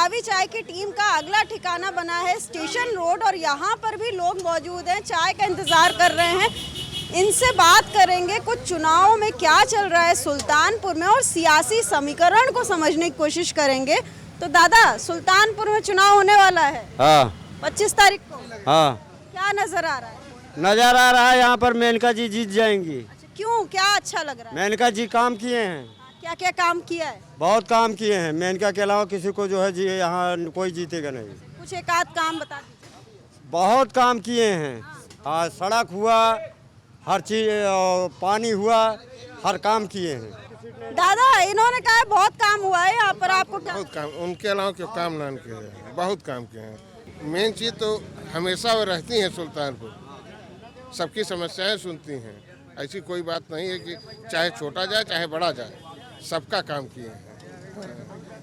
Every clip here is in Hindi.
चुनावी चाय की टीम का अगला ठिकाना बना है स्टेशन रोड और यहाँ पर भी लोग मौजूद हैं, चाय का इंतजार कर रहे हैं। इनसे बात करेंगे कुछ चुनाव में क्या चल रहा है सुल्तानपुर में और सियासी समीकरण को समझने की कोशिश करेंगे। तो दादा, सुल्तानपुर में चुनाव होने वाला है। हाँ 25 तारीख को। हाँ क्या नजर आ रहा है? नजर आ रहा है यहाँ पर मेनका जी जीत जाएंगी। अच्छा, क्यों, क्या अच्छा लग रहा है? मेनका जी काम किए हैं, क्या क्या काम किया है? बहुत काम किए हैं। मेनका के अलावा किसी को जो है जी यहाँ कोई जीतेगा नहीं। कुछ एक आध काम बता दीजिए। बहुत काम किए हैं। हाँ, सड़क हुआ, हर चीज, पानी हुआ, हर काम किए हैं। दादा, इन्होंने कहा बहुत काम हुआ है यहाँ पर, आपको क्या? बहुत काम, उनके अलावा क्यों काम ना किए हैं, बहुत काम किए हैं। मेन चीज़ तो हमेशा वो रहती हैं सुल्तानपुर, सबकी समस्याएं सुनती हैं। ऐसी कोई बात नहीं है कि चाहे छोटा जाए चाहे बड़ा जाए, सबका काम किए हैं।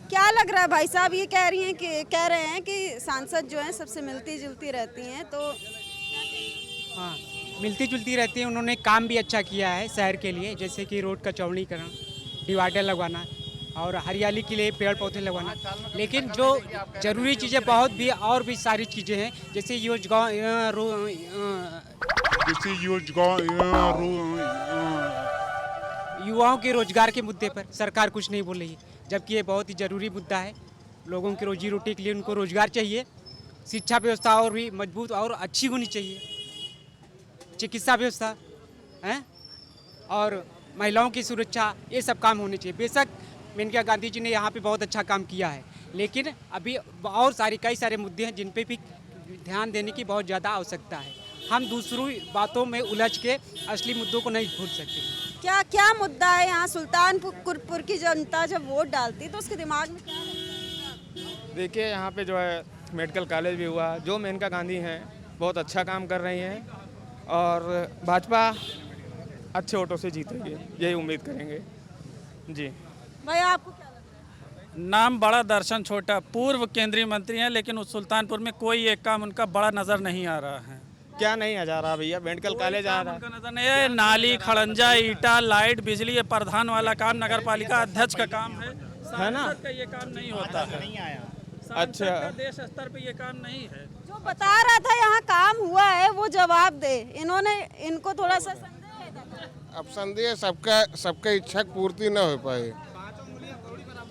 क्या लग रहा है भाई साहब? ये कह रहे हैं कि सांसद जो हैं सबसे मिलती जुलती रहती हैं, तो हाँ, मिलती जुलती रहती है। उन्होंने काम भी अच्छा किया है शहर के लिए, जैसे कि रोड का चौड़ीकरण, डिवाइडर लगवाना और हरियाली के लिए पेड़ पौधे लगवाना। लेकिन जो जरूरी चीज़ें बहुत भी और भी सारी चीज़ें हैं, जैसे युवाओं के रोजगार के मुद्दे पर सरकार कुछ नहीं बोल रही है, जबकि ये बहुत ही ज़रूरी मुद्दा है। लोगों की रोजी रोटी के लिए उनको रोजगार चाहिए। शिक्षा व्यवस्था और भी मजबूत और अच्छी होनी चाहिए, चिकित्सा व्यवस्था है और महिलाओं की सुरक्षा, ये सब काम होने चाहिए। बेशक मेनका गांधी जी ने यहाँ पे बहुत अच्छा काम किया है, लेकिन अभी और कई सारे मुद्दे हैं जिन पे भी ध्यान देने की बहुत ज़्यादा आवश्यकता है। हम दूसरी बातों में उलझ के असली मुद्दों को नहीं भूल सकते। क्या क्या मुद्दा है यहाँ? सुल्तानपुर की जनता जब वोट डालती है तो उसके दिमाग में क्या है? देखिए, यहाँ पे जो है मेडिकल कॉलेज भी हुआ, जो मेनका गांधी हैं बहुत अच्छा काम कर रही हैं और भाजपा अच्छे वोटों से जीतेगी, यही उम्मीद करेंगे जी। भाई, आपको क्या लगता है? नाम बड़ा, दर्शन छोटा। पूर्व केंद्रीय मंत्री हैं, लेकिन उस सुल्तानपुर में कोई एक काम उनका बड़ा नज़र नहीं आ रहा है। क्या नहीं आ जा रहा भैया? मेडिकल कॉलेज आ रहा है, उनका नजर नहीं है। नाली, खड़ंजा, ईटा, लाइट, बिजली, ये प्रधान वाला काम नगर पालिका अध्यक्ष का काम है ना? सांसद का ये काम नहीं होता है। अच्छा, सांसद का देश स्तर पे ये काम नहीं है। जो बता रहा था यहाँ काम हुआ है वो जवाब दे। इनको थोड़ा सा संदेह है दादा। अब संदेह सबका इच्छा की पूर्ति न हो पाए,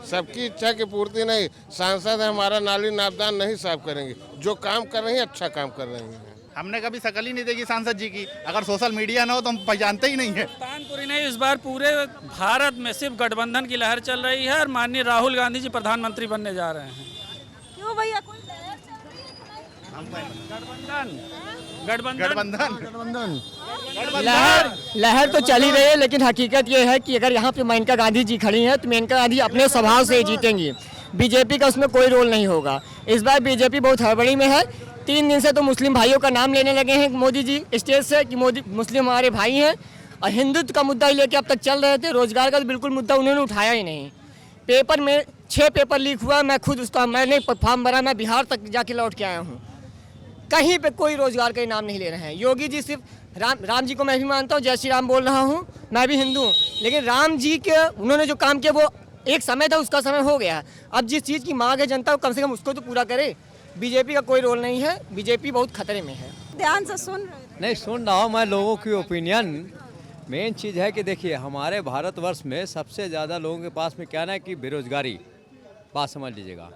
सबकी इच्छा की पूर्ति नहीं। सांसद हमारा नाली नापदान नहीं साफ करेंगे, जो काम कर रही है अच्छा काम कर रही है। हमने कभी शकल ही नहीं देखी सांसद जी की, अगर सोशल मीडिया ना हो तो हम पहचानते ही नहीं है। सुल्तानपुरी ने इस बार पूरे भारत में सिर्फ गठबंधन की लहर चल रही है और माननीय राहुल गांधी जी प्रधानमंत्री बनने जा रहे हैं। क्यों भैया, कोई लहर चल रही है? गठबंधन लहर तो चली रही है, लेकिन हकीकत ये है कि अगर यहाँ पे मेनका गांधी जी खड़ी हैं तो मेनका गांधी अपने स्वभाव से ही जीतेंगी। बीजेपी का उसमें कोई रोल नहीं होगा। इस बार बीजेपी बहुत हड़बड़ी में है। 3 दिन से तो मुस्लिम भाइयों का नाम लेने लगे हैं मोदी जी स्टेज से कि मुस्लिम हमारे भाई हैं, और हिंदुत्व का मुद्दा ही लेके अब तक चल रहे थे। रोजगार का तो बिल्कुल मुद्दा उन्होंने उठाया ही नहीं। पेपर में 6 पेपर लीक हुआ, मैं खुद मैंने फॉर्म भरा, मैं बिहार तक जाके लौट के आया हूँ। कहीं पे कोई रोजगार का नाम नहीं ले रहे हैं। योगी जी सिर्फ राम जी को मैं भी मानता हूँ, जय श्री राम बोल रहा हूँ, मैं भी हिंदू हूँ, लेकिन राम जी के उन्होंने जो काम किया वो एक समय था, उसका समय हो गया। अब जिस चीज़ की मांग है जनता को, कम से कम उसको तो पूरा करे। बीजेपी का कोई रोल नहीं है, बीजेपी बहुत खतरे में है। ध्यान से सुन रहे थे? नहीं सुन रहा हूँ मैं लोगों की ओपिनियन। मेन चीज़ है कि देखिए, हमारे भारतवर्ष में सबसे ज़्यादा लोगों के पास में क्या ना कि बेरोजगारी। बात समझ लीजिएगा,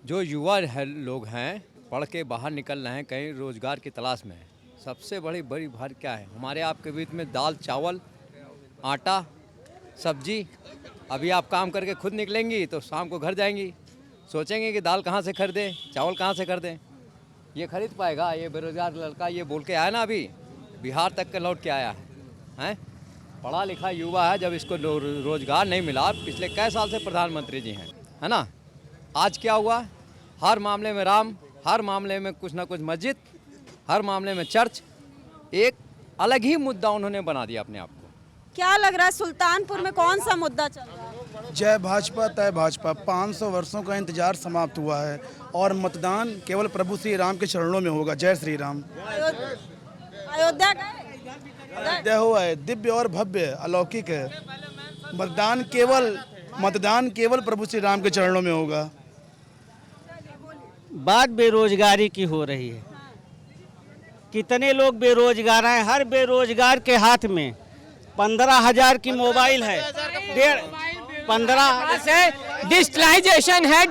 जो युवा लोग हैं पढ़ के बाहर निकल रहे हैं, कहीं रोजगार की तलाश में है। सबसे बड़ी भार क्या है हमारे आपके बीच में? दाल, चावल, आटा, सब्जी। अभी आप काम करके खुद निकलेंगी तो शाम को घर जाएंगी, सोचेंगे कि दाल कहाँ से खरीदें, चावल कहाँ से खरीदें। ये खरीद पाएगा? ये बेरोजगार लड़का ये बोल के आया ना, अभी बिहार तक के लौट के आया है, पढ़ा लिखा युवा है। जब इसको रोजगार नहीं मिला, पिछले कई साल से प्रधानमंत्री जी हैं, है ना। आज क्या हुआ? हर मामले में राम, हर मामले में कुछ ना कुछ मस्जिद, हर मामले में चर्च। एक अलग ही मुद्दा उन्होंने बना दिया अपने आप को। क्या लग रहा है सुल्तानपुर में कौन सा मुद्दा चल रहा है? जय भाजपा तय भाजपा। 500 वर्षों का इंतजार समाप्त हुआ है और मतदान केवल प्रभु श्री राम के चरणों में होगा। जय श्री राम। अयोध्या अयोध्या हुआ है, दिव्य और भव्य, अलौकिक है। मतदान केवल प्रभु श्री राम के चरणों में होगा। बात बेरोजगारी की हो रही है। कितने लोग बेरोजगार हैं? हर बेरोजगार के हाथ में 15,000 की मोबाइल है, 15 से डिजिटलाइजेशन है।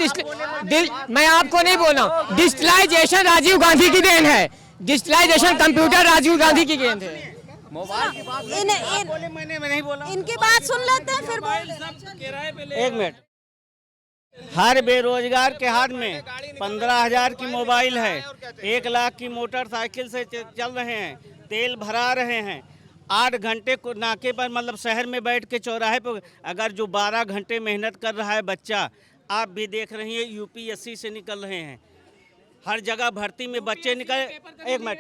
मैं आपको नहीं बोल रहा हूँ, डिजिटलाइजेशन राजीव गांधी की देन है। डिजिटलाइजेशन कंप्यूटर राजीव गांधी की देन है। मैंने नहीं बोला, इनकी बात सुन लेते हैं फिर बोल। एक मिनट। हर बेरोजगार के हाथ में 15,000 की मोबाइल है, 1 लाख की मोटरसाइकिल से चल रहे हैं, तेल भरा रहे हैं। 8 घंटे को नाके पर, मतलब शहर में बैठ के चौराहे पर, अगर जो 12 घंटे मेहनत कर रहा है बच्चा, आप भी देख रही हैं यूपीएससी से निकल रहे हैं, हर जगह भर्ती में बच्चे निकल। एक मिनट।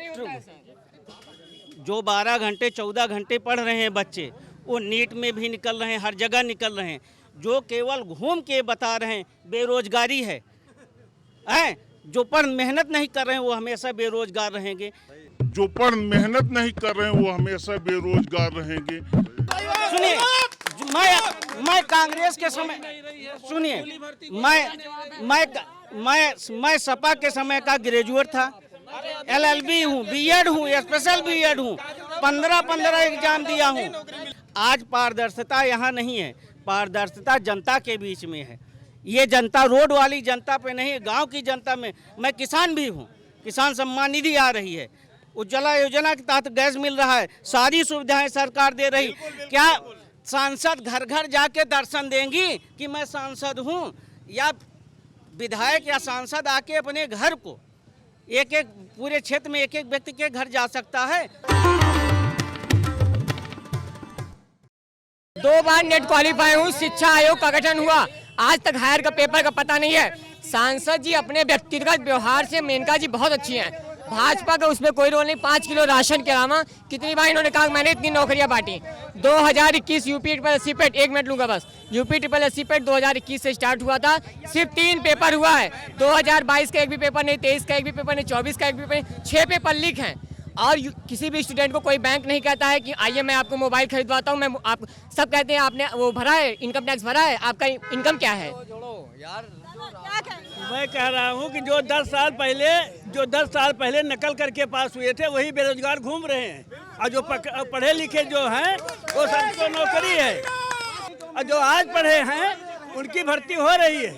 जो 12 घंटे 14 घंटे पढ़ रहे हैं बच्चे, वो नीट में भी निकल रहे हैं, हर जगह निकल रहे हैं। जो केवल घूम के बता रहे हैं बेरोजगारी है, जो पर मेहनत नहीं कर रहे हैं वो हमेशा बेरोजगार रहेंगे। जो पर मेहनत नहीं कर रहे हैं वो हमेशा बेरोजगार रहेंगे। सुनिए, मैं कांग्रेस के समय, सुनिए, मैं सपा के समय का ग्रेजुएट था, LLB हूँ, बीएड हूँ, स्पेशल बीएड हूँ, 15 एग्जाम दिया हूँ। आज पारदर्शिता यहाँ नहीं है, पारदर्शिता जनता के बीच में है। ये जनता रोड वाली जनता पे नहीं, गांव की जनता में। मैं किसान भी हूँ, किसान सम्मान निधि आ रही है, उज्ज्वला योजना के तहत गैस मिल रहा है, सारी सुविधाएं सरकार दे रही। क्या सांसद घर घर जाके दर्शन देंगी कि मैं सांसद हूँ? या विधायक या सांसद आके अपने घर को, एक एक पूरे क्षेत्र में एक एक व्यक्ति के घर जा सकता है? 2 बार नेट क्वालिफाई हूँ, शिक्षा आयोग का गठन हुआ, आज तक हायर का पेपर का पता नहीं है। सांसद जी अपने व्यक्तिगत व्यवहार से मेनका जी बहुत अच्छी हैं, भाजपा का उसमें कोई रोल नहीं। 5 किलो राशन के अलावा कितनी बार इन्होंने कहा मैंने इतनी नौकरियां बांटी। 2021 यूपी ट्रिपल एससी पेट, 1 मिनट लूंगा बस, यूपी ट्रिपल एससी पेट 2021 से स्टार्ट हुआ था, सिर्फ 3 पेपर हुआ है। 2022 का एक भी पेपर नहीं, 23 का एक भी पेपर नहीं, 24 का एक भी पेपर नहीं, 6 पेपर लीक हैं। और किसी भी स्टूडेंट को कोई बैंक नहीं कहता है कि आइए मैं आपको मोबाइल खरीदवाता हूँ। मैं आप सब कहते हैं आपने वो भरा है, इनकम टैक्स भरा है, आपका इनकम क्या है? मैं कह रहा हूँ कि जो 10 साल पहले नकल करके पास हुए थे वही बेरोजगार घूम रहे हैं, और जो पढ़े लिखे जो हैं वो सबको नौकरी है, और जो आज पढ़े हैं उनकी भर्ती हो रही है।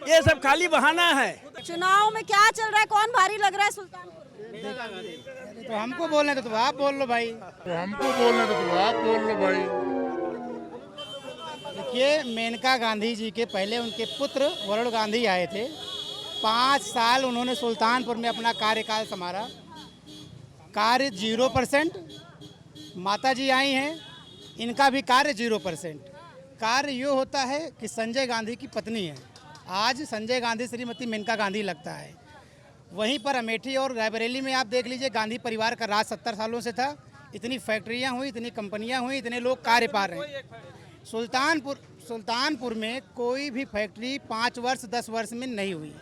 ये सब खाली बहाना है। चुनाव में क्या चल रहा है, कौन भारी लग रहा है सुल्तानपुर? तो हमको बोलने तो आप बोल लो भाई। देखिए, मेनका गांधी जी के पहले उनके पुत्र वरुण गांधी आए थे, 5 साल उन्होंने सुल्तानपुर में अपना कार्यकाल संभाला, कार्य 0%। माता जी आई हैं, इनका भी कार्य 0%। कार्य ये होता है कि संजय गांधी की पत्नी है, आज संजय गांधी श्रीमती मेनका गांधी लगता है। वहीं पर अमेठी और रायबरेली में आप देख लीजिए, गांधी परिवार का राज 70 सालों से था, इतनी फैक्ट्रियां हुई, इतनी कंपनियां हुई, इतने लोग कार्य पा रहे हैं। सुल्तानपुर में कोई भी फैक्ट्री 5 वर्ष 10 वर्ष में नहीं हुई।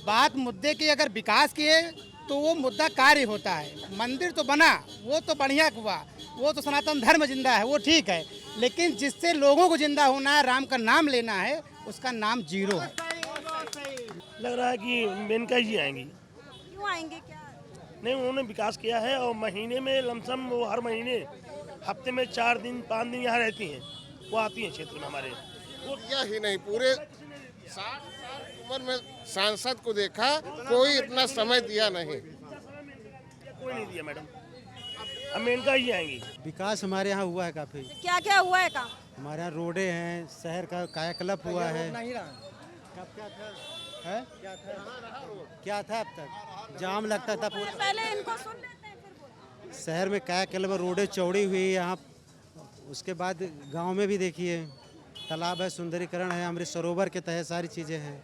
बात मुद्दे की अगर विकास की है तो वो मुद्दा कार्य होता है। मंदिर तो बना, वो तो बढ़िया हुआ, वो तो सनातन धर्म जिंदा है, वो ठीक है, लेकिन जिससे लोगों को जिंदा होना है, राम का नाम लेना है, उसका नाम 0 है। लग रहा है कि मेनका जी आएंगी। क्यों आएंगे? क्या नहीं, उन्होंने विकास किया है, और महीने में लमसम वो हर महीने हफ्ते में 4 दिन 5 दिन यहाँ रहती हैं, वो आती हैं क्षेत्र में हमारे। वो क्या ही नहीं, पूरे 60 साल उम्र में सांसद को देखा, कोई इतना समय दिया नहीं, कोई नहीं दिया मैडम। अब मेनका जी आएंगी। विकास हमारे यहाँ हुआ है काफ़ी। क्या क्या हुआ है काम? हमारे यहाँ रोडे हैं, शहर का कायाकल्प हुआ है। कब क्या था? है क्या था? अब तक जाम लगता था पूरा। पहले इनको सुन लेते हैं फिर बोलो। शहर में कायाकल्प, रोडे चौड़ी हुई यहाँ। उसके बाद गांव में भी देखिए, तालाब है, सुंदरीकरण है, अमृत सरोवर के तहत सारी चीज़ें हैं।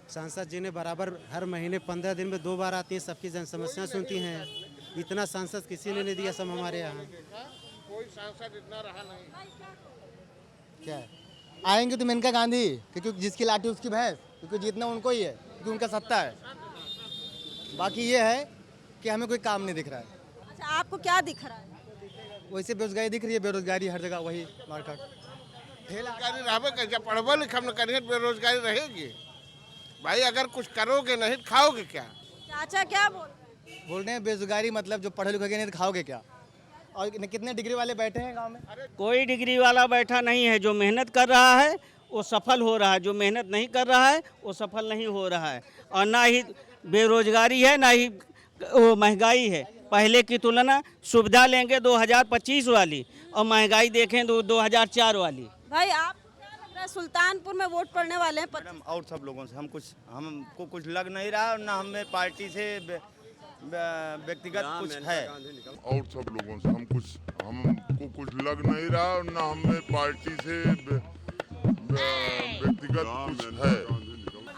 सांसद जी ने बराबर हर महीने 15 दिन में 2 बार आती हैं, सबकी जन समस्याएं सुनती हैं। इतना सांसद किसी ने नहीं दिया सब हमारे यहाँ। कोई सांसद इतना रहा नहीं। क्या है? आएंगे तो मेनका गांधी, क्योंकि जिसकी लाठी उसकी भैंस, क्योंकि जीतना उनको ही है, क्योंकि उनका सत्ता है। बाकी ये है कि हमें कोई काम नहीं दिख रहा है। अच्छा, आपको क्या दिख रहा है? वैसे बेरोजगारी दिख रही है, बेरोजगारी हर जगह वही मार्केट। बेरोजगारी रहे, जब पढ़बो लिखब न करिए बेरोजगारी रहेगी। भाई अगर कुछ करोगे नहीं तो खाओगे क्या? चाचा क्या बोल रहे हैं बेरोजगारी मतलब जो पढ़े लिखे नहीं तो खाओगे क्या? और कितने डिग्री वाले बैठे हैं गांव में? कोई डिग्री वाला बैठा नहीं है। जो मेहनत कर रहा है वो सफल हो रहा है, जो मेहनत नहीं कर रहा है वो सफल नहीं हो रहा है। और ना ही बेरोजगारी है ना ही वो महंगाई है। पहले की तुलना सुविधा लेंगे 2025 वाली और महंगाई देखें तो 2004 वाली। भाई आप क्या लग रहा है सुल्तानपुर में वोट पड़ने वाले हैं? और सब लोगों से हमको कुछ लग नहीं रहा और ना हमें पार्टी से व्यक्तिगत कुछ है। और सब लोगों से हमको कुछ लग नहीं रहा और ना हमें पार्टी से व्यक्तिगत कुछ है।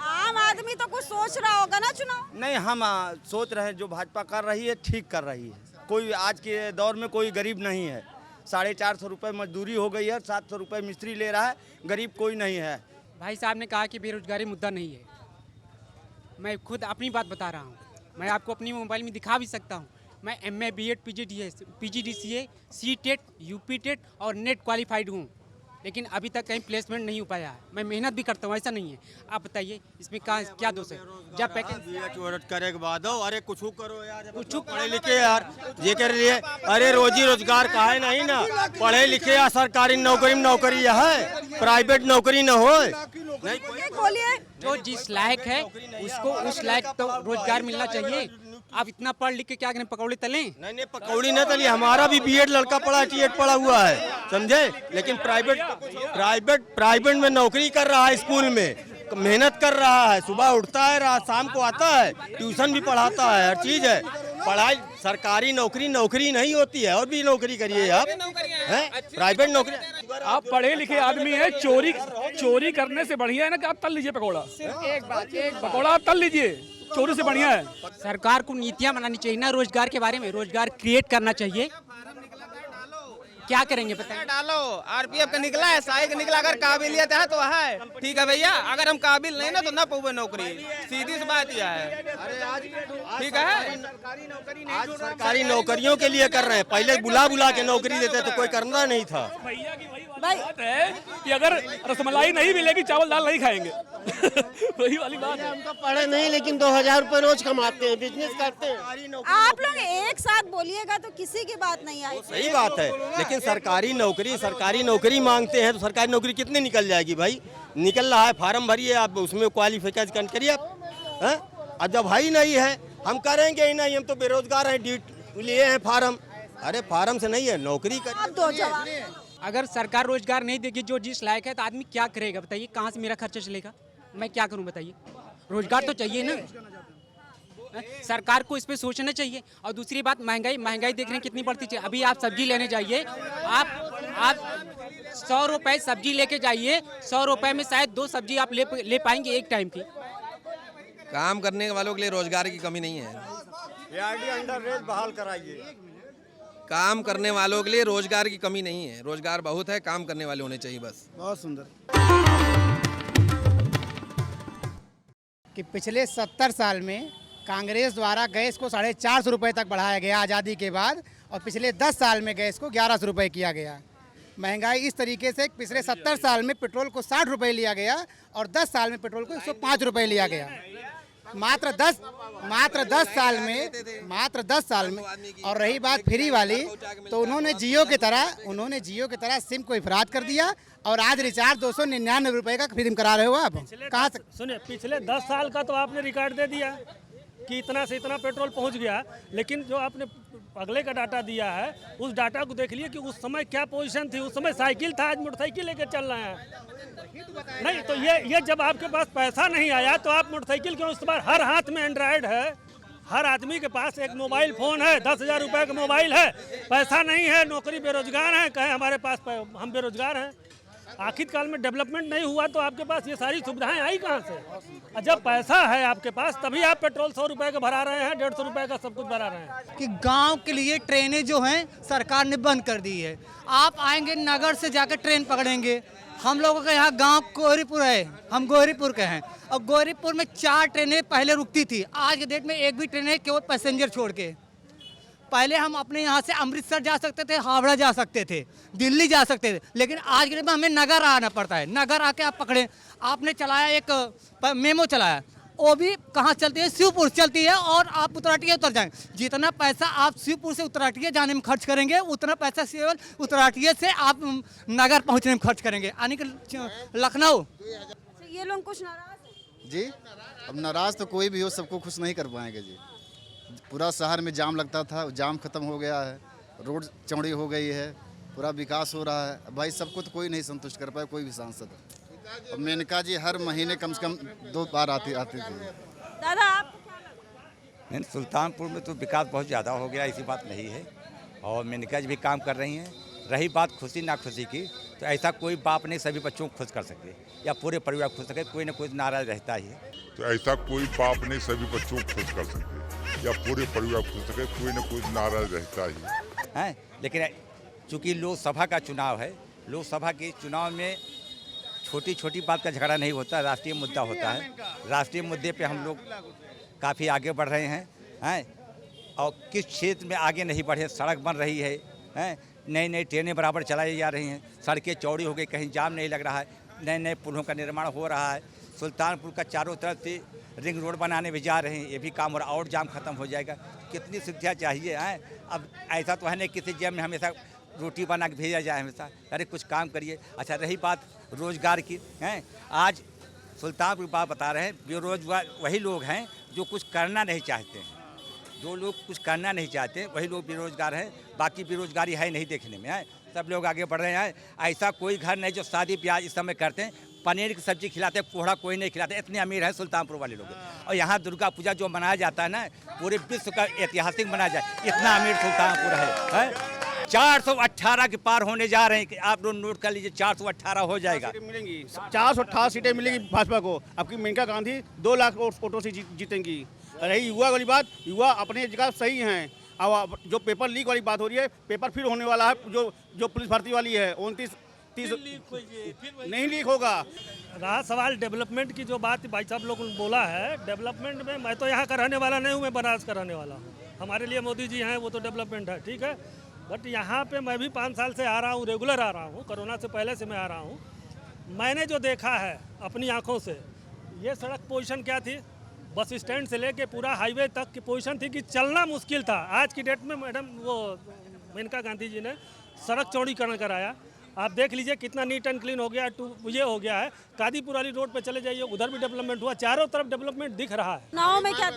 आम आदमी तो कुछ सोच रहा होगा ना चुनाव? नहीं, हम सोच रहे हैं जो भाजपा कर रही है ठीक कर रही है। कोई आज के दौर में कोई गरीब नहीं है। 450 रुपये मजदूरी हो गई है, 700 रुपये मिस्त्री ले रहा है, गरीब कोई नहीं है। भाई साहब ने कहा कि बेरोजगारी मुद्दा नहीं है। मैं खुद अपनी बात बता रहा हूँ। मैं आपको अपनी मोबाइल में दिखा भी सकता हूँ। मैं MA BEd PGDCA CTET UP TET और नेट क्वालिफाइड हूँ, लेकिन अभी तक कहीं प्लेसमेंट नहीं हो पाया है। मैं मेहनत भी करता हूँ, ऐसा नहीं है। आप बताइए इसमें क्या दोष है? जब पैकेज करे के बाद अरे कुछ करो यार, कुछ पढ़े लिखे यार ये कर लिए। अरे रोजी रोजगार का है नहीं ना, पढ़े लिखे या सरकारी नौकरी में नौकरी है, प्राइवेट नौकरी न हो। बोलिए। जो जिस लायक है उसको उस लायक तो रोजगार मिलना चाहिए। आप इतना पढ़ लिख के क्या करें, पकौड़ी तलें? नहीं पकौड़ी नहीं तली। हमारा भी BEd लड़का पढ़ा, TET पढ़ा हुआ है, समझे, लेकिन प्राइवेट में नौकरी कर रहा है, स्कूल में मेहनत कर रहा है, सुबह उठता है रात शाम को आता है, ट्यूशन भी पढ़ाता है, हर चीज है। पढ़ाई सरकारी नौकरी नहीं होती है, और भी नौकरी करिए आप, प्राइवेट नौकरी। आप पढ़े लिखे आदमी है, चोरी करने से बढ़िया है ना कि आप तल लीजिए पकौड़ा। एक पकौड़ा आप तल लीजिए, चोरी से बढ़िया है। सरकार को नीतियां बनानी चाहिए ना रोजगार के बारे में, रोजगार क्रिएट करना चाहिए। क्या करेंगे बताइए? डालो RPF का निकला है, SI का निकला, अगर काबिलियत है तो है, ठीक है भैया। अगर हम काबिल नहीं ना तो ना पाओगे नौकरी, सीधी सी बात यह है। ठीक है, सरकारी नौकरियों के लिए कर रहे हैं, पहले बुला के नौकरी देते तो कोई करना नहीं था। बात है कि अगर रसमलाई नहीं मिलेगी चावल दाल नहीं खाएंगे। वही वाली बात है। हम तो पढ़े नहीं लेकिन 2000 रुपये रोज कमाते हैं, बिजनेस करते हैं। आप लोग एक साथ बोलिएगा तो किसी की बात नहीं आई। सही बात है, लेकिन सरकारी नौकरी मांगते हैं तो सरकारी नौकरी कितनी निकल जाएगी भाई? निकल रहा है, फार्म भरिए आप, उसमें क्वालिफिकेशन करिए आप। और जब भाई नहीं है हम करेंगे ही नहीं, हम तो बेरोजगार हैं, लिए हैं फार्म। अरे फार्म से नहीं है, नौकरी करिए। अगर सरकार रोजगार नहीं देगी जो जिस लायक है तो आदमी क्या करेगा बताइए? कहाँ से मेरा खर्चा चलेगा? मैं क्या करूं बताइए? रोजगार तो चाहिए ना। सरकार को इस पे सोचना चाहिए। और दूसरी बात, महंगाई देख रहे हैं कितनी बढ़ती है। अभी आप सब्जी लेने जाइए, आप 100 रुपए सब्जी लेके जाइए, 100 रुपए में शायद 2 सब्जी आप ले पाएंगे एक टाइम की। काम करने वालों के लिए रोजगार की कमी नहीं है। अंडर रेट बहाल कराइए। काम करने वालों के लिए रोजगार की कमी नहीं है, रोजगार बहुत है, काम करने वाले होने चाहिए बस। बहुत सुंदर। कि पिछले 70 साल में कांग्रेस द्वारा गैस को 450 रुपये तक बढ़ाया गया आज़ादी के बाद, और पिछले 10 साल में गैस को 1100 रुपये किया गया। महंगाई इस तरीके से पिछले 70 साल में पेट्रोल को 60 रुपये लिया गया और 10 साल में पेट्रोल को 105 रुपये लिया गया। मात्र 10 साल में। और रही बात फ्री वाली, तो उन्होंने जियो की तरह सिम को इफराद कर दिया और आज रिचार्ज 299 रुपये का फ्री करा रहे हो आप। कहाँ से सुनिए, पिछले 10 साल का तो आपने रिकॉर्ड दे दिया कि इतना से इतना पेट्रोल पहुंच गया, लेकिन जो आपने अगले का डाटा दिया है उस डाटा को देख लिए कि उस समय क्या पोजीशन थी। उस समय साइकिल था, आज मोटरसाइकिल लेकर चल रहे हैं। नहीं तो ये जब आपके पास पैसा नहीं आया तो आप मोटरसाइकिल क्यों? इस बार हर हाथ में एंड्रॉयड है, हर आदमी के पास एक मोबाइल फ़ोन है, 10,000 रुपये का मोबाइल है। पैसा नहीं है, नौकरी बेरोजगार है, कहें हमारे पास हम बेरोजगार हैं। आखिरकार में डेवलपमेंट नहीं हुआ तो आपके पास ये सारी सुविधाएं आई कहाँ से? और जब पैसा है आपके पास तभी आप पेट्रोल 100 रुपये का भरा रहे हैं, 150 रुपये का सब कुछ भरा रहे हैं। कि गांव के लिए ट्रेनें जो हैं सरकार ने बंद कर दी है। आप आएंगे नगर से जाकर ट्रेन पकड़ेंगे। हम लोगों का यहाँ गांव गोहरीपुर है, हम गोहरीपुर के हैं, और गोहरीपुर में 4 ट्रेनें पहले रुकती थी। आज के डेट में एक भी ट्रेन है केवल पैसेंजर छोड़ के। पहले हम अपने यहाँ से अमृतसर जा सकते थे, हावड़ा जा सकते थे, दिल्ली जा सकते थे, लेकिन आज के डेट में हमें नगर आना पड़ता है। नगर आके आप पकड़ें, आपने चलाया एक मेमो चलाया, वो भी कहाँ चलती है, शिवपुर चलती है, और आप उतराटिया उतर जाएंगे। जितना पैसा आप शिवपुर से उतराटिया जाने में खर्च करेंगे, उतना पैसा केवल उतराटिया से आप नगर पहुँचने में खर्च करेंगे, यानी कि लखनऊ। ये लोग कुछ नाराज हैं जी। अब नाराज तो कोई भी हो, सबको खुश नहीं कर पाएंगे जी। पूरा शहर में जाम लगता था, जाम खत्म हो गया है, रोड चौड़ी हो गई है, पूरा विकास हो रहा है। भाई सबको तो कोई नहीं संतुष्ट कर पाए, कोई भी सांसद। और मेनका जी हर महीने कम से कम 2 बार आती थी। दादा आप नहीं, सुल्तानपुर में तो विकास बहुत ज़्यादा हो गया, ऐसी बात नहीं है, और मेनका जी भी काम कर रही हैं। रही बात खुशी ना खुशी की, तो ऐसा कोई बाप नहीं सभी बच्चों को खुश कर सके या पूरे परिवार को खुश सके, कोई ना कोई नाराज रहता ही है। तो ऐसा कोई बाप नहीं सभी बच्चों को खुश कर सके या पूरे परिवार को खुश सके, कोई ना कोई नाराज रहता ही है। लेकिन चूँकि लोकसभा का चुनाव है, लोकसभा के चुनाव में छोटी छोटी बात का झगड़ा नहीं होता, राष्ट्रीय मुद्दा होता है। राष्ट्रीय मुद्दे पे हम लोग काफ़ी आगे बढ़ रहे हैं और किस क्षेत्र में आगे नहीं बढ़े। सड़क बन रही है, नई नई ट्रेनें बराबर चलाई जा रही हैं, सड़कें चौड़ी हो गई, कहीं जाम नहीं लग रहा है, नए नए पुलों का निर्माण हो रहा है। सुल्तानपुर का चारों तरफ से रिंग रोड बनाने भी जा रहे हैं, ये भी काम हो रहा है, और जाम खत्म हो जाएगा। कितनी सुविधा चाहिए है। अब ऐसा तो है नहीं किसी जेब में हमेशा रोटी बना के भेजा जाए हमेशा, अरे कुछ काम करिए। अच्छा रही बात रोजगार की, हैं आज सुल्तानपुर की बात बता रहे हैं, बेरोजगार वही लोग हैं जो कुछ करना नहीं चाहते हैं। जो लोग कुछ करना नहीं चाहते वही लोग बेरोजगार हैं, बाकी बेरोजगारी है नहीं देखने में, है सब लोग आगे बढ़ रहे हैं। ऐसा कोई घर नहीं जो शादी ब्याह इस समय करते हैं, पनीर की सब्जी खिलाते, कोहड़ा कोई नहीं खिलाते, इतने अमीर हैं सुल्तानपुर वाले लोग। और यहाँ दुर्गा पूजा जो मनाया जाता है ना, पूरे विश्व का ऐतिहासिक मनाया जाए, इतना अमीर सुल्तानपुर है। 418 के पार होने जा रहे हैं कि आप लोग नोट कर लीजिए, 418 हो जाएगा। मिलेंगी 418 सीटें मिलेंगी भाजपा को। आपकी मेनका गांधी 2 लाख वोटों से जीतेंगी। रही युवा वाली बात, युवा अपनी जगह सही हैं। अब जो पेपर लीक वाली बात हो रही है, पेपर फिर होने वाला है, जो पुलिस भर्ती वाली है 29-30 नहीं लीक होगा। रहा सवाल डेवलपमेंट की, जो बात भाई साहब लोग बोला है, डेवलपमेंट में मैं तो यहाँ का रहने वाला नहीं हूँ, मैं बनारस का रहने वाला हूँ। हमारे लिए मोदी जी हैं, वो तो डेवलपमेंट है, ठीक है। बट यहाँ पे मैं भी 5 साल से आ रहा हूँ, रेगुलर आ रहा हूँ, कोरोना से पहले से मैं आ रहा हूँ। मैंने जो देखा है अपनी आँखों से, ये सड़क पोजीशन क्या थी, बस स्टैंड से लेके पूरा हाईवे तक की पोजीशन थी कि चलना मुश्किल था। आज की डेट में मैडम वो मेनका गांधी जी ने सड़क चौड़ीकरण कराया, आप देख लीजिए कितना नीट एंड क्लीन हो गया। ये हो गया है, कादीपुर वाली रोड पे चले जाइए, उधर भी डेवलपमेंट हुआ, चारों तरफ डेवलपमेंट दिख रहा है। चुनाव में क्या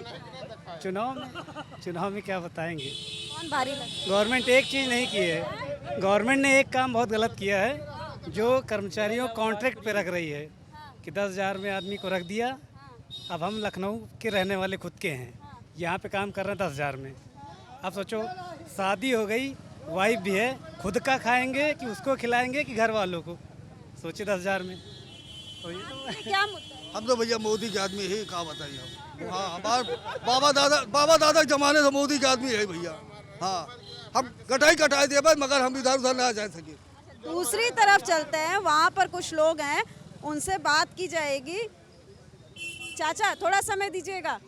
चुनाव में क्या बताएंगे। कौन भारी लगा? गवर्नमेंट एक चीज़ नहीं की है, गवर्नमेंट ने एक काम बहुत गलत किया है, जो कर्मचारियों कॉन्ट्रैक्ट पे रख रही है कि 10,000 में आदमी को रख दिया। अब हम लखनऊ के रहने वाले खुद के हैं, यहाँ पे काम कर रहे हैं 10,000 में। अब सोचो शादी हो गई, वाइफ भी है, खुद का खाएंगे कि उसको खिलाएंगे कि घर वालों को, सोचिए 10,000 में। क्या मुद्दा है? हम तो भैया मोदी के आदमी ही, कहा बताइए हम। हाँ हमारे बाबा दादा के जमाने से मोदी के आदमी है भैया। हाँ हम कटाई दे भाई, मगर हम इधर उधर ना जा सके। दूसरी तरफ चलते हैं, वहाँ पर कुछ लोग हैं, उनसे बात की जाएगी। चाचा थोड़ा समय दीजिएगा।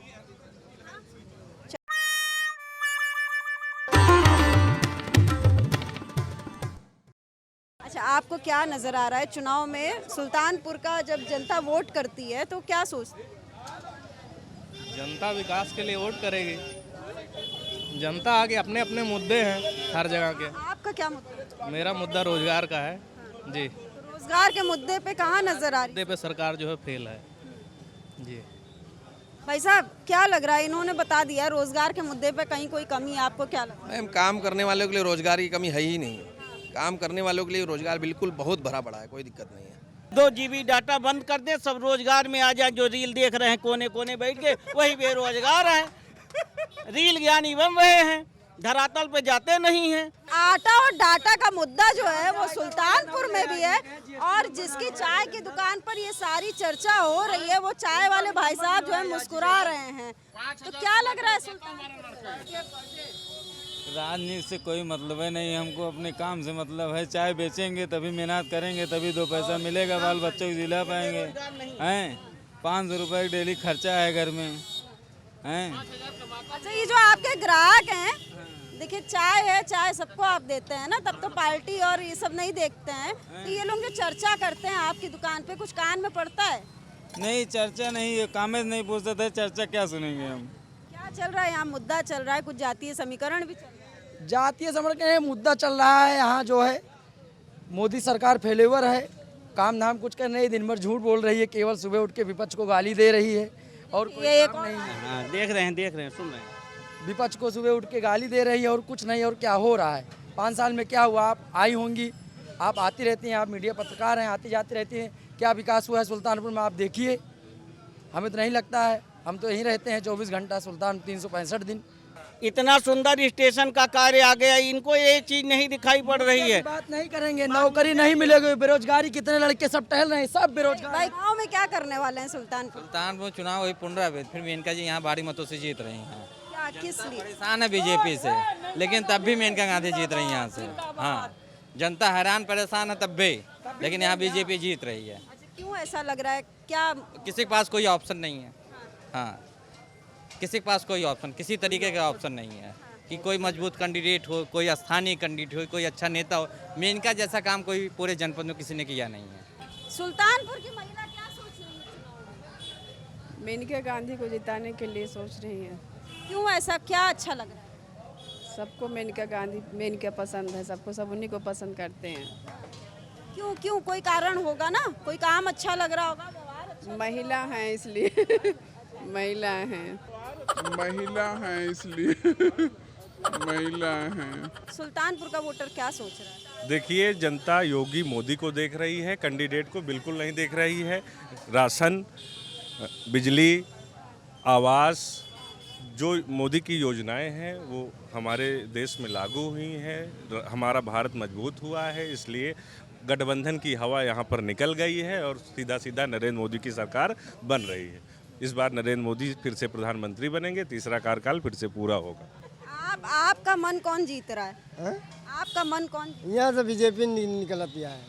अच्छा आपको क्या नजर आ रहा है चुनाव में, सुल्तानपुर का जब जनता वोट करती है तो क्या सोचती है? जनता विकास के लिए वोट करेगी। जनता आगे अपने अपने मुद्दे हैं हर जगह के। आपका क्या मुद्दा है? मेरा मुद्दा रोजगार का है जी। रोजगार के मुद्दे पे कहाँ नजर आ रही है? मुद्दे पे सरकार जो है फेल है जी। भाई साहब क्या लग रहा है, इन्होंने बता दिया रोजगार के मुद्दे पे कहीं कोई कमी है, आपको क्या लग रहा है? मैम काम करने वालों के लिए रोजगार की कमी है ही नहीं, काम करने वालों के लिए रोजगार बिल्कुल बहुत भरा पड़ा है, कोई दिक्कत नहीं है। 2 GB डाटा बंद कर दे, सब रोजगार में आ जाए। जो रील देख रहे हैं कोने कोने बैठ के, वही बेरोजगार हैं, रील ज्ञानी बन रहे हैं, धरातल पे जाते नहीं हैं। आटा और डाटा का मुद्दा जो है वो सुल्तानपुर में भी है, और जिसकी चाय की दुकान पर ये सारी चर्चा हो रही है, वो चाय वाले भाई साहब जो है मुस्कुरा रहे हैं। तो क्या लग रहा है सुल्तानपुर? राजनीति से कोई मतलब है नहीं, हमको अपने काम से मतलब है। चाय बेचेंगे तभी मेहनत करेंगे तभी 2 पैसा मिलेगा, बाल बच्चों को दिला पाएंगे। हैं 500 रुपये डेली खर्चा है घर में हैं। अच्छा ये जो आपके ग्राहक हैं, देखिए चाय है, चाय सबको आप देते हैं ना, तब तो पार्टी और ये सब नहीं देखते हैं। तो ये लोग जो चर्चा करते हैं आपकी दुकान पे, कुछ कान में पड़ता है? नहीं, चर्चा नहीं, कामेज नहीं पूछते थे, चर्चा क्या सुनेंगे हम। क्या चल रहा है यहाँ? मुद्दा चल रहा है, कुछ जातीय समीकरण भी चल रहा है। जातीय समीकरण मुद्दा चल रहा है। यहाँ जो है मोदी सरकार फेलेवर है, काम धाम कुछ कर नहीं, दिन भर झूठ बोल रही है, केवल सुबह उठ के विपक्ष को गाली दे रही है और ये काम नहीं है। हाँ, देख रहे हैं, सुन रहे हैं। विपक्ष को सुबह उठ के गाली दे रही है और कुछ नहीं। और क्या हो रहा है 5 साल में क्या हुआ? आप आई होंगी, आप आती रहती हैं, आप मीडिया पत्रकार हैं, आती जाती रहती हैं। क्या विकास हुआ है सुल्तानपुर में? आप देखिए, हमें तो नहीं लगता है। हम तो यहीं रहते हैं 24 घंटा सुल्तान, 365 दिन। इतना सुंदर स्टेशन का कार्य आ गया, इनको ये चीज नहीं दिखाई पड़ रही है। बात नहीं करेंगे, नौकरी नहीं मिलेगी, बेरोजगारी, कितने लड़के सब टहल रहे हैं, सब बेरोजगार। भाई गाँव में क्या करने वाले हैं सुल्तानपुर? सुल्तानपुर चुनाव वही पुनरावृत्ति, फिर मेनका जी यहाँ भारी मतों से जीत रही हैं। क्या, किस लिए? परेशान है बीजेपी से, लेकिन तब भी मेनका गांधी जीत रही है यहाँ से। हाँ, जनता हैरान परेशान है तब भी, लेकिन यहाँ बीजेपी जीत रही है। क्यों ऐसा लग रहा है? क्या किसी के पास कोई ऑप्शन नहीं है। हाँ, किसी के पास कोई ऑप्शन, किसी तरीके का ऑप्शन नहीं है कि कोई मजबूत कैंडिडेट हो, कोई स्थानीय कैंडिडेट हो, कोई अच्छा नेता हो। मेनका जैसा काम कोई पूरे जनपद में किसी ने किया नहीं है। सुल्तानपुर की महिला क्या सोच रही है? मेनका गांधी को जिताने के लिए सोच रही है। क्यों ऐसा, क्या अच्छा लग रहा है? सबको मेनका गांधी, मेनका पसंद है सबको, सब उन्हीं को पसंद करते हैं। क्यों क्यों? कोई कारण होगा ना, कोई काम अच्छा लग रहा होगा, व्यवहार अच्छा। महिला हैं इसलिए महिला हैं इसलिए महिला हैं। सुल्तानपुर का वोटर क्या सोच रहा है? देखिए, जनता योगी मोदी को देख रही है, कैंडिडेट को बिल्कुल नहीं देख रही है। राशन, बिजली, आवास, जो मोदी की योजनाएं हैं वो हमारे देश में लागू हुई हैं। हमारा भारत मजबूत हुआ है, इसलिए गठबंधन की हवा यहाँ पर निकल गई है और सीधा सीधा नरेंद्र मोदी की सरकार बन रही है। इस बार नरेंद्र मोदी फिर से प्रधानमंत्री बनेंगे, तीसरा कार्यकाल फिर से पूरा होगा। आपका मन कौन जीत रहा है? आपका मन कौन? यहाँ से बीजेपी निकल दिया है।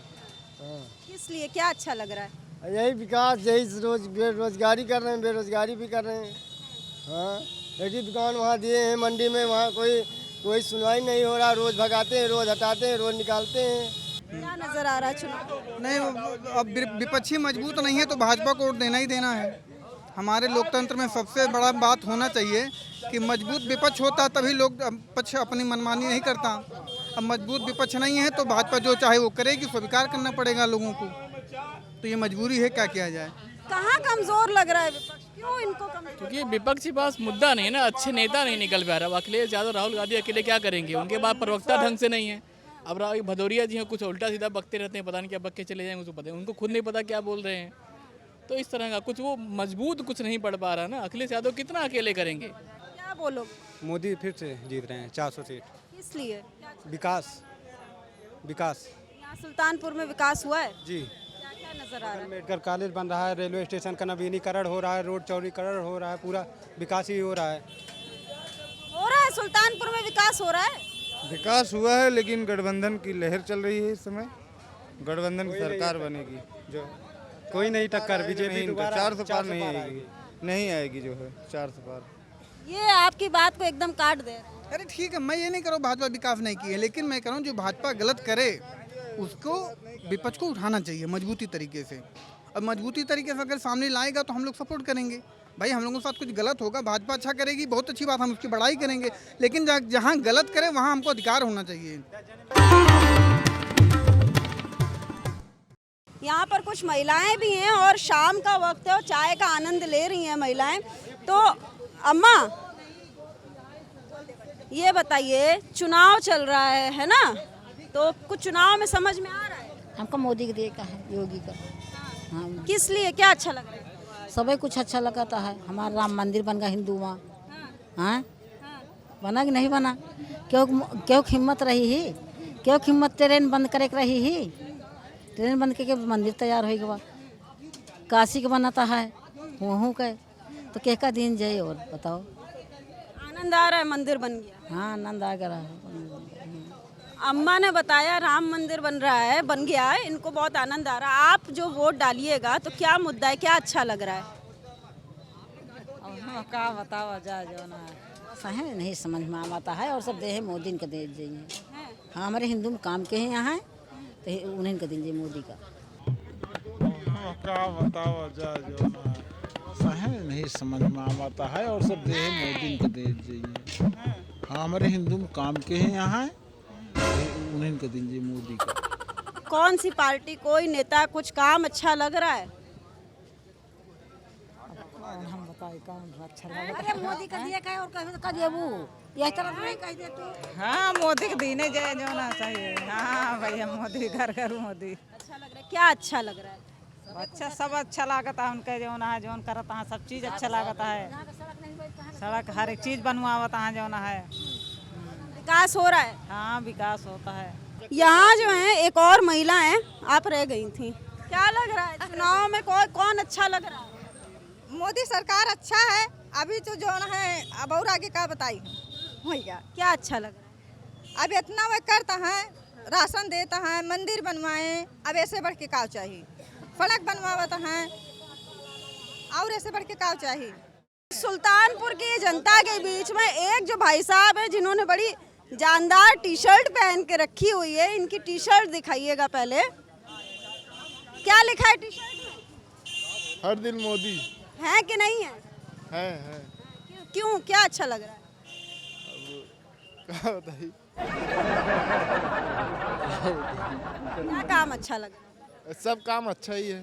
किस लिए, क्या अच्छा लग रहा है? यही विकास, यही बेरोजगारी कर रहे हैं, बेरोजगारी भी कर रहे हैं। हाँ, एक दुकान वहाँ दिए हैं मंडी में, वहाँ कोई सुनवाई नहीं हो रहा, रोज भगाते हैं, रोज हटाते हैं, रोज निकालते हैं। क्या नजर आ रहा है चुनाव? नहीं, अब विपक्षी मजबूत नहीं है तो भाजपा को वोट देना ही देना है। हमारे लोकतंत्र में सबसे बड़ा बात होना चाहिए कि मजबूत विपक्ष होता तभी लोग पक्ष अपनी मनमानी नहीं करता। अब मजबूत विपक्ष नहीं है तो भाजपा जो चाहे वो करेगी, स्वीकार करना पड़ेगा लोगों को। तो ये मजबूरी है, क्या किया जाए। कहाँ कमजोर लग रहा है विपक्ष? क्यों इनको कमजोर? क्योंकि विपक्ष के पास मुद्दा नहीं है ना, अच्छे नेता नहीं निकल पा रहा। अखिलेश यादव, राहुल गांधी अकेले क्या करेंगे? उनके पास प्रवक्ता ढंग से नहीं है। अब भदौरिया जी हैं, कुछ उल्टा सीधा बकते रहते हैं, पता नहीं क्या बक के चले जाएंगे, उसको पता है, उनको खुद नहीं पता क्या बोल रहे हैं। तो इस तरह का कुछ वो मजबूत कुछ नहीं पढ़ पा रहा ना। अखिलेश यादव कितना अकेले करेंगे? क्या बोलो? मोदी फिर से जीत रहे हैं 400 सीट। इसलिए विकास यहाँ सुल्तानपुर में विकास हुआ है जी। क्या नजर आ रहा है? मेडिकल कॉलेज बन रहा है, रेलवे स्टेशन का नवीनीकरण हो रहा है, रोड चौड़ीकरण हो रहा है, पूरा विकास ही हो रहा है। सुल्तानपुर में विकास हो रहा है। विकास हुआ है, लेकिन गठबंधन की लहर चल रही है इस समय। गठबंधन की सरकार बनेगी, जो कोई नहीं टक्कर, बीजेपी 400 पार नहीं आएगी, जो है 400 पार। ये आपकी बात को एकदम काट दे। अरे ठीक है, मैं ये नहीं कह रहा हूँ भाजपा विकास नहीं की है, लेकिन मैं कह रहा हूँ जो भाजपा गलत करे उसको विपक्ष को उठाना चाहिए मजबूती तरीके से। अब मजबूती तरीके से अगर सामने लाएगा तो हम लोग सपोर्ट करेंगे। भाई हम लोगों के साथ कुछ गलत होगा, भाजपा अच्छा करेगी, बहुत अच्छी बात, हम उसकी बड़ाई करेंगे, लेकिन जहाँ गलत करे वहाँ हमको अधिकार होना चाहिए। यहाँ पर कुछ महिलाएं भी हैं और शाम का वक्त है और चाय का आनंद ले रही हैं महिलाएं। तो अम्मा ये बताइए, चुनाव चल रहा है ना, तो कुछ चुनाव में समझ में आ रहा है? हमको मोदी का है, योगी का। हाँ, किस लिए, क्या अच्छा लग रहा है? सभी कुछ अच्छा लगता है। हमारा राम मंदिर बन गया हिंदू वहाँ। हाँ, बना कि नहीं बना? क्यों हिम्मत रही ही, क्यों हिम्मत ट्रेन बंद करे रही ही, ट्रेन बंद करके मंदिर तैयार हो गया। काशी के बनाता है वहाँ के, तो क्या का दिन जाए? और बताओ, आनंद आ रहा है, मंदिर बन गया। हाँ, आनंद आ गया। अम्मा ने बताया राम मंदिर बन रहा है, बन गया है, इनको बहुत आनंद आ रहा है। आप जो वोट डालिएगा तो क्या मुद्दा है, क्या अच्छा लग रहा है? अब क्या बताओ, जा जो ना सही नहीं समझ में आता है और सब दे मोदी का दे दीजिए। हाँ हमारे हिंदू में काम के हैं यहाँ तो उन्हें का दीजिए मोदी का। क्या बताओ जो सही नहीं समझ में आता है और सब दे मोदी को दे दीजिए। हाँ हमारे हिंदू में काम के हैं यहाँ उन्हें का दीजिए मोदी का। कौन सी पार्टी कोई नेता कुछ काम अच्छा लग रहा है? हम बताए काम अच्छा लगा। अरे मोदी का दिया का और कह दिया वो यही तरह नहीं कह दे तू। हाँ मोदी के दीने जाए जो ना चाहिए। हाँ भैया मोदी घर घर मोदी अच्छा लग रहा है। क्या अच्छा लग रहा है? अच्छा सब अच्छा लागता है उनके जो ना है जो करता है सब चीज़ अच्छा लागता है। सड़क हर एक चीज़ बनवाता है जो ना है। विकास हो रहा है। हाँ विकास होता है। यहाँ जो है एक और महिला है, आप रह गई थी, क्या लग रहा है चुनाव में कौन अच्छा लग रहा है? मोदी सरकार अच्छा है। अभी तो जो है अब और आगे क्या बताई भैया क्या अच्छा लग रहा है? अब इतना वे करता है, राशन देता है, मंदिर बनवाए, अब ऐसे बढ़ के क्या चाहिए? सड़क बनवाता है और ऐसे बढ़ के क्या चाहिए? सुल्तानपुर की जनता के बीच में एक जो भाई साहब है जिन्होंने बड़ी जानदार टी शर्ट पहन के रखी हुई है, इनकी टी शर्ट दिखाइएगा पहले। क्या लिखा है टी शर्ट में? हर दिन मोदी है कि नहीं है? है। क्यों क्या अच्छा लग रहा है? क्या बताइए क्या काम अच्छा लग रहा है? सब काम अच्छा ही है।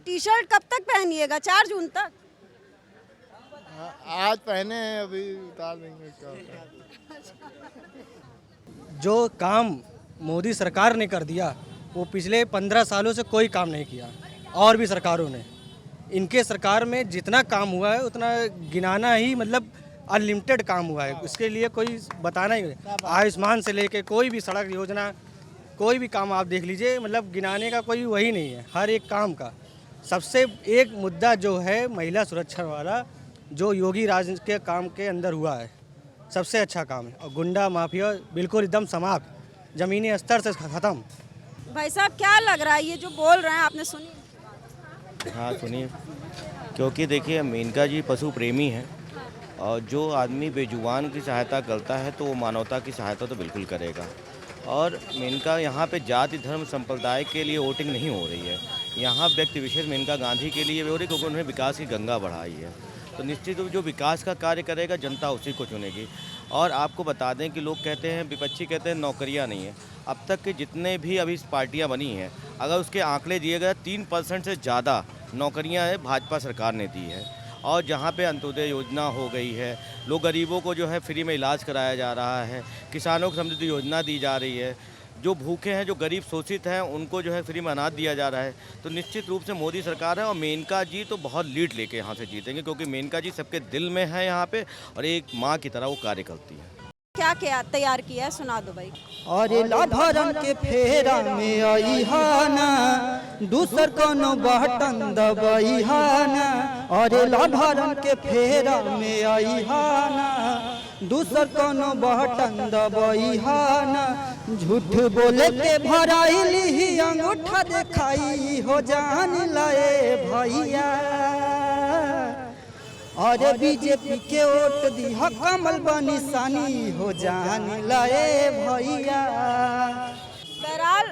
टी शर्ट कब तक पहनिएगा? 4 जून तक? आज पहने हैं, अभी उतार देंगे। क्या होता है? जो काम मोदी सरकार ने कर दिया वो पिछले 15 सालों से कोई काम नहीं किया और भी सरकारों ने। इनके सरकार में जितना काम हुआ है उतना गिनाना ही मतलब अनलिमिटेड काम हुआ है, उसके लिए कोई बताना ही नहीं। आयुष्मान से लेके कोई भी सड़क योजना कोई भी काम आप देख लीजिए, मतलब गिनाने का कोई वही नहीं है। हर एक काम का सबसे एक मुद्दा जो है महिला सुरक्षा वाला, जो योगी राज के काम के अंदर हुआ है, सबसे अच्छा काम है। और गुंडा माफिया बिल्कुल एकदम समाप्त, ज़मीनी स्तर से ख़त्म। भाई साहब क्या लग रहा है ये जो बोल रहे हैं, आपने सुनी? हाँ सुनिए, क्योंकि देखिए मेनका जी पशु प्रेमी हैं और जो आदमी बेजुबान की सहायता करता है तो वो मानवता की सहायता तो बिल्कुल करेगा। और मेनका यहाँ पे जाति धर्म संप्रदाय के लिए वोटिंग नहीं हो रही है, यहाँ व्यक्ति विशेष मेनका गांधी के लिए हो रही, क्योंकि उन्होंने विकास की गंगा बढ़ाई है। तो निश्चित रूप जो विकास का कार्य करेगा जनता उसी को चुनेगी। और आपको बता दें कि लोग कहते हैं, विपक्षी कहते हैं नौकरियां नहीं है। अब तक के जितने भी अभी पार्टियां बनी हैं, अगर उसके आंकड़े दिए गए 3% से ज़्यादा नौकरियां है भाजपा सरकार ने दी है। और जहां पे अंत्योदय योजना हो गई है, लोग गरीबों को जो है फ्री में इलाज कराया जा रहा है, किसानों को समृद्धि योजना दी जा रही है, जो भूखे हैं जो गरीब शोषित हैं उनको जो है फ्री में अनाज दिया जा रहा है। तो निश्चित रूप से मोदी सरकार है और मेनका जी तो बहुत लीड लेके यहाँ से जीतेंगे, क्योंकि मेनका जी सबके दिल में है यहाँ पे और एक माँ की तरह वो कार्य करती है। क्या क्या तैयार किया है, सुना दो भाई। अरे लाभरन के फेरा में आई हाना, दूसर कोनो बटन दबाई हाना। अरे लाभरन के फेरा में आई हाना, दूसर कोनो बटन दबाई हाना। झूठ बोले के भराइली ही अंगूठा दिखाई हो जान लाए भैया। अरे बीजेपी के वोट दी कमल बनिशानी हो जान लाए भैया। बहरहाल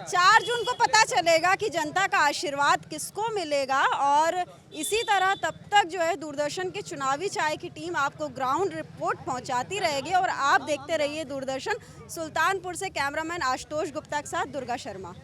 4 जून को पता चलेगा कि जनता का आशीर्वाद किसको मिलेगा। और इसी तरह तब तक जो है दूरदर्शन के चुनावी चाय की टीम आपको ग्राउंड रिपोर्ट पहुंचाती रहेगी और आप देखते रहिए दूरदर्शन। सुल्तानपुर से कैमरामैन आशुतोष गुप्ता के साथ दुर्गा शर्मा।